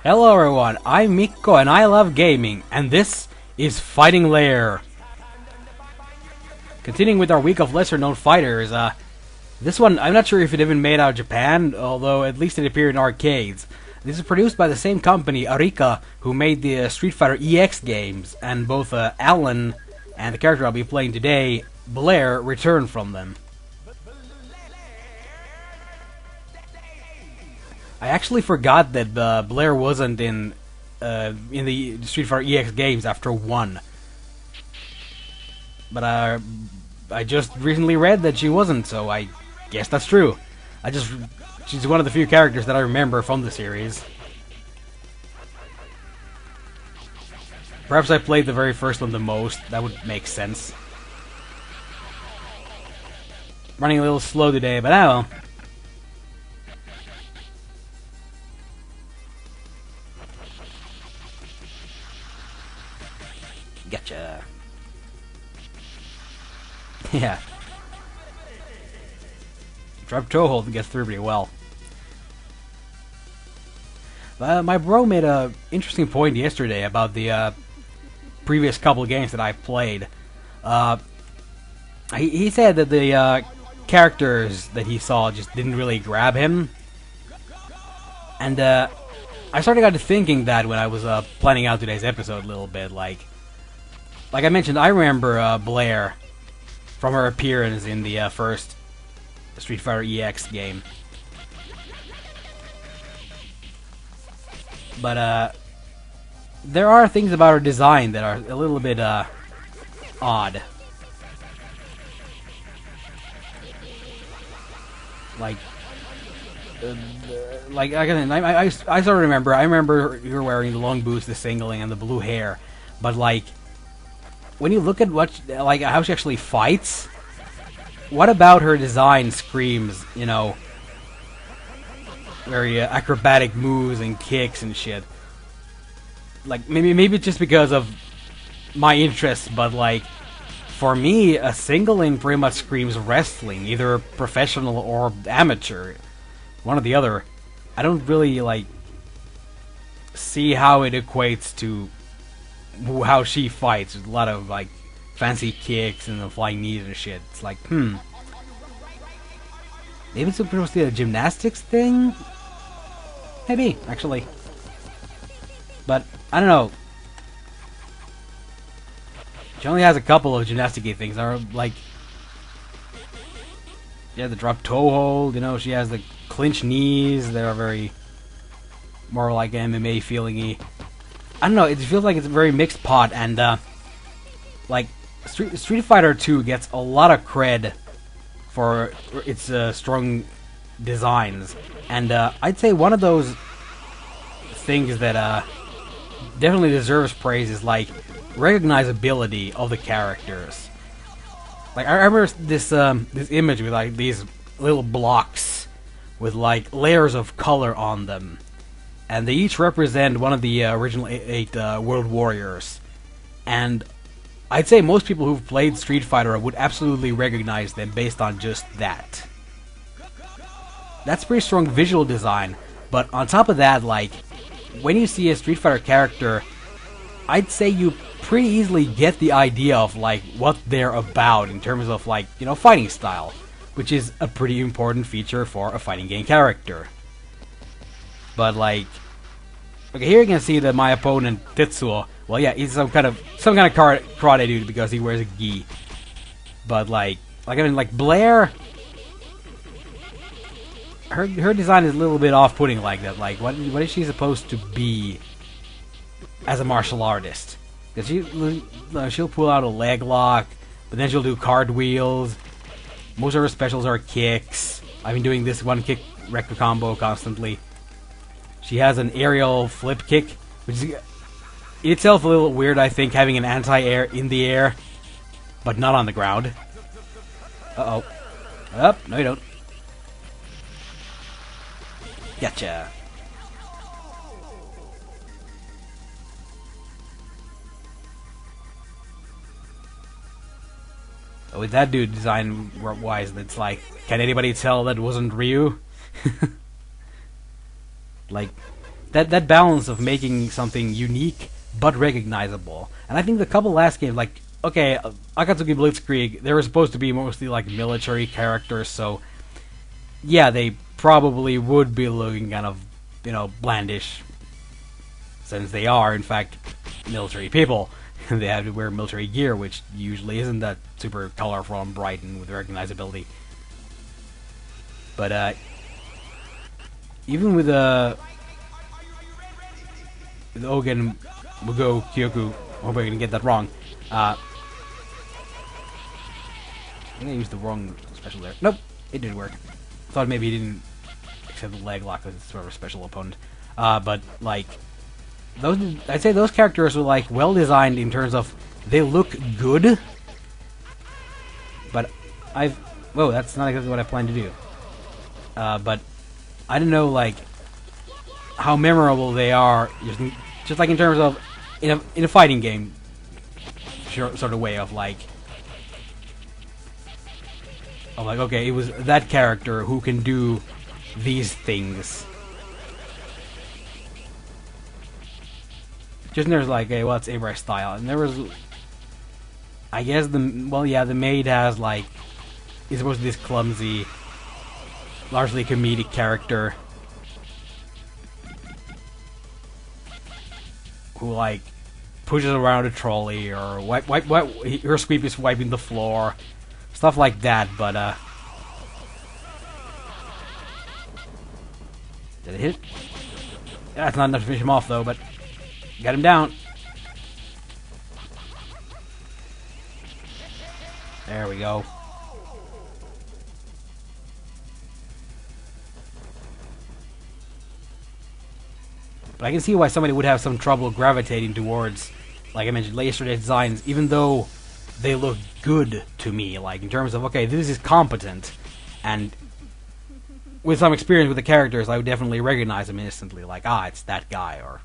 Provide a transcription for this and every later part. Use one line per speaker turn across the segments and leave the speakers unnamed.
Hello everyone, I'm Mikko and I love gaming, and this is Fighting Lair. Continuing with our week of lesser known fighters, this one, I'm not sure if it even made out of Japan, although at least it appeared in arcades. This is produced by the same company, Arika, who made the Street Fighter EX games, and both Alan and the character I'll be playing today, Blair, return from them. I actually forgot that Blair wasn't in the Street Fighter EX games after 1. But I just recently read that she wasn't, so I guess that's true. She's one of the few characters that I remember from the series. Perhaps I played the very first one the most. That would make sense. Running a little slow today, but I don't know. Gotcha. Yeah. Drop toe hold gets through pretty well. My bro made a interesting point yesterday about the previous couple of games that I played. He said that the characters that he saw just didn't really grab him. And I started got to thinking that when I was planning out today's episode a little bit, like I mentioned, I remember Blair from her appearance in the first Street Fighter EX game. But there are things about her design that are a little bit odd. Like I sort of remember. I remember you were wearing the long boots, the singling, and the blue hair. But like, when you look at how she actually fights, what about her design screams, you know, very acrobatic moves and kicks and shit. Like maybe it's just because of my interests, but like for me, a singling pretty much screams wrestling, either professional or amateur, one or the other. I don't really like see how it equates to how she fights. There's a lot of like fancy kicks and the flying knees and shit. It's like, maybe it's supposed to be a gymnastics thing? Maybe, actually. But, I don't know. She only has a couple of gymnastic-y things. Are like, yeah, the drop toe hold, you know, she has the clinch knees. They are very more like MMA feeling-y. I don't know, it feels like it's a very mixed pot, and like Street Fighter 2 gets a lot of cred for its strong designs, and I'd say one of those things that definitely deserves praise is like recognizability of the characters. Like I remember this image with like these little blocks with like layers of color on them. And they each represent one of the original 8 World Warriors. And I'd say most people who've played Street Fighter would absolutely recognize them based on just that. That's pretty strong visual design. But on top of that, like, when you see a Street Fighter character, I'd say you pretty easily get the idea of, like, what they're about in terms of, like, you know, fighting style. Which is a pretty important feature for a fighting game character. But like, okay, here you can see that my opponent Tetsuo. Well, yeah, he's some kind of karate dude because he wears a gi. But like I mean, like Blair, her design is a little bit off-putting like that. Like, what is she supposed to be as a martial artist? Because she'll pull out a leg lock, but then she'll do cartwheels. Most of her specials are kicks. I've been doing this one kick recto combo constantly. She has an aerial flip kick, which is in itself a little weird, I think, having an anti-air in the air, but not on the ground. Uh-oh. Oh, no you don't. Gotcha. With that dude design-wise, it's like, can anybody tell that wasn't Ryu? Like, that balance of making something unique but recognizable. And I think the couple last games, like, okay, Akatsuki Blitzkrieg, they were supposed to be mostly like military characters, so yeah, they probably would be looking kind of, you know, blandish, since they are, in fact, military people. They have to wear military gear, which usually isn't that super colorful and bright and with recognizability. But even with Ogen Mugo Kyoku, I hope I didn't get that wrong. I think I used the wrong special there. Nope, it did work. Thought maybe he didn't accept the leg lock because it's sort of a special opponent. But like, I'd say those characters were like well designed in terms of they look good. But whoa, that's not exactly what I planned to do. But I don't know like how memorable they are, just like in terms of in a fighting game sort of way of like. I'm like, okay, it was that character who can do these things. Just there's like, hey, well, it's Abrah's style, and there was, I guess the maid has like, is supposed to be this clumsy, largely comedic character who like pushes around a trolley or her sweep is wiping the floor. Stuff like that, but, did it hit? Yeah, that's not enough to finish him off, though, but got him down. There we go. But I can see why somebody would have some trouble gravitating towards, like I mentioned, laser designs, even though they look good to me, like in terms of, okay, this is competent, and with some experience with the characters, I would definitely recognize them instantly, like, it's that guy, or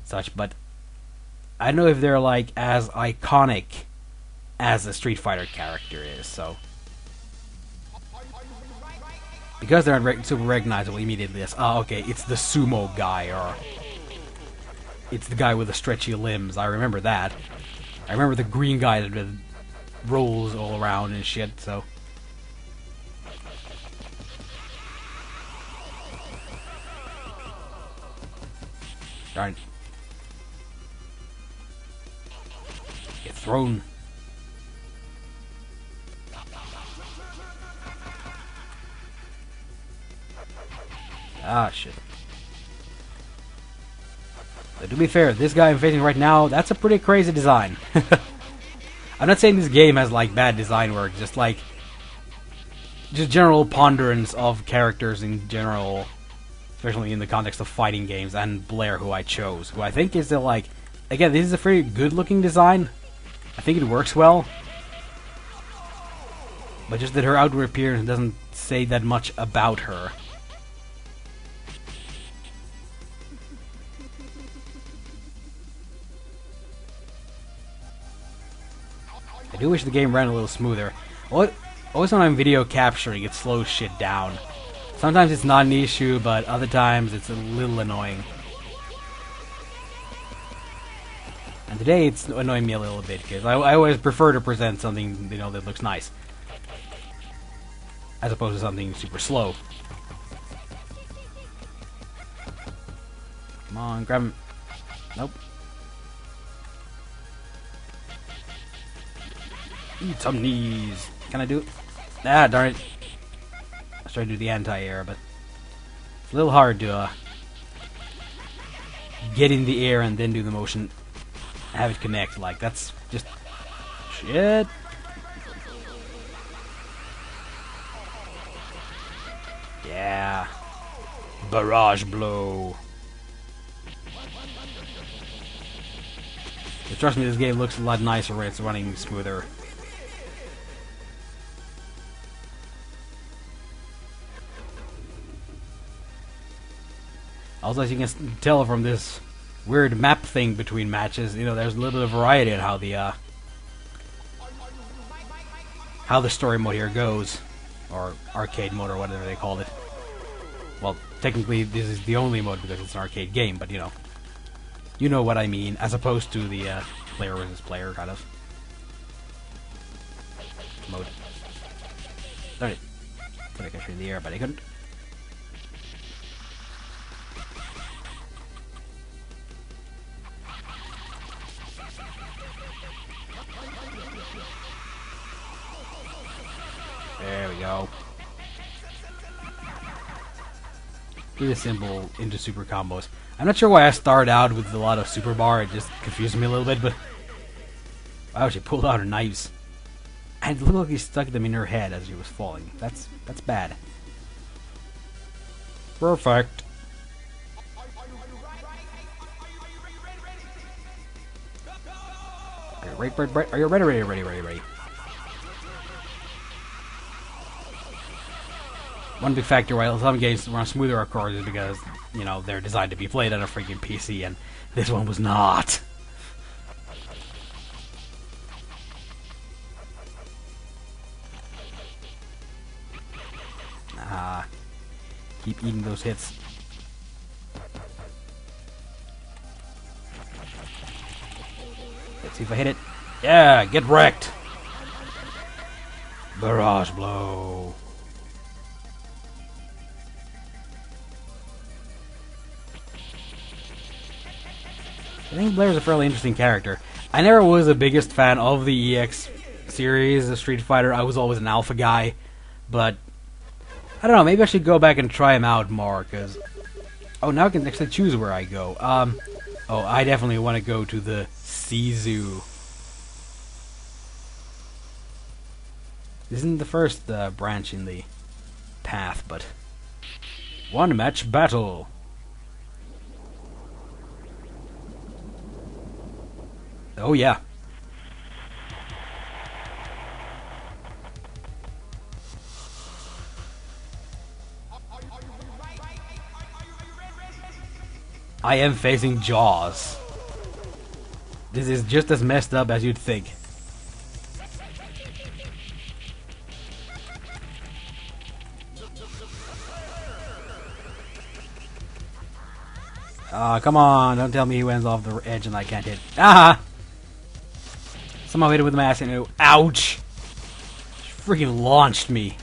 such, but I don't know if they're, like, as iconic as a Street Fighter character is, so because they're not super recognizable immediately as, okay, it's the sumo guy, or it's the guy with the stretchy limbs, I remember that. I remember the green guy that rolls all around and shit, so. Darn. Get thrown. Ah, shit. But to be fair, this guy I'm facing right now, that's a pretty crazy design. I'm not saying this game has like bad design work, just like just general ponderance of characters in general, especially in the context of fighting games, and Blair, who I chose, who I think is like, again, this is a very good looking design. I think it works well, but just that her outward appearance doesn't say that much about her. I do wish the game ran a little smoother. Always when I'm video capturing, it slows shit down. Sometimes it's not an issue, but other times it's a little annoying. And today it's annoying me a little bit, because I always prefer to present something, you know, that looks nice, as opposed to something super slow. Come on, grab him. Nope. Eat some knees. Can I do it? Ah, darn it. I was trying to do the anti-air, but it's a little hard to get in the air and then do the motion. Have it connect. Like, that's just shit. Yeah. Barrage blow. But trust me, this game looks a lot nicer when it's running smoother. Also, as you can tell from this weird map thing between matches, you know, there's a little bit of variety in how the story mode here goes, or arcade mode, or whatever they called it. Well, technically this is the only mode because it's an arcade game, but you know what I mean, as opposed to the player versus player kind of mode. Darn it. Thought I could shoot in the air, but I couldn't. There we go. Really simple into super combos. I'm not sure why I started out with a lot of super bar. It just confused me a little bit, but wow, she pulled out her knives. And it looked like he stuck them in her head as she was falling. That's bad. Perfect. Are you ready? One big factor why some games run smoother, of course, is because, they're designed to be played on a freaking PC, and this one was not. Keep eating those hits. Let's see if I hit it. Yeah, get wrecked. Barrage blow. I think Blair's a fairly interesting character. I never was the biggest fan of the EX series of Street Fighter. I was always an Alpha guy, but I don't know, maybe I should go back and try him out more, because oh, now I can actually choose where I go. Oh, I definitely want to go to the Sea-Zoo. This isn't the first branch in the path, but one match battle. Oh yeah. I am facing Jaws. This is just as messed up as you'd think. Ah, come on, don't tell me he went off the edge and I can't hit. Ah! Somehow hit it with my ass and it, ouch! Freaking launched me.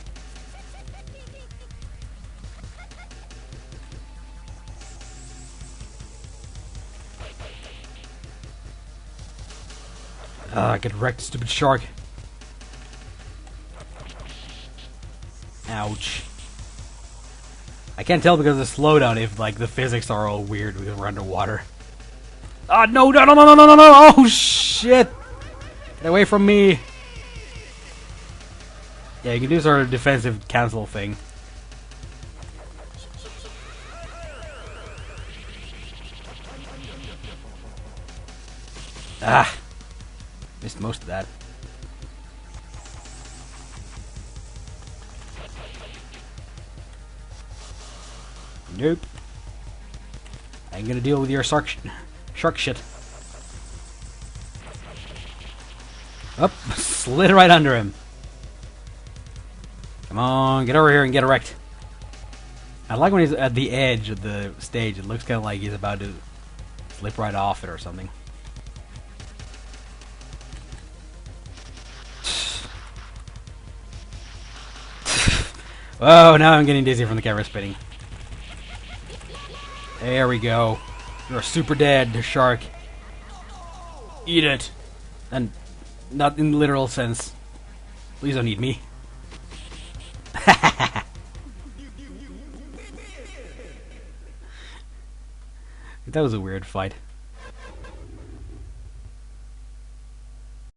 Get wrecked, stupid shark. Ouch. I can't tell because of the slowdown if, like, the physics are all weird because we're underwater. Ah, no! Oh, shit! Get away from me! Yeah, you can do sort of defensive cancel thing. Ah! Missed most of that. Nope. I ain't gonna deal with your shark shit. Up, slid right under him. Come on, get over here and get wrecked. I like when he's at the edge of the stage. It looks kind of like he's about to slip right off it or something. Oh, now I'm getting dizzy from the camera spinning. There we go. You're super dead, shark. Eat it. And not in the literal sense. Please don't eat me. That was a weird fight.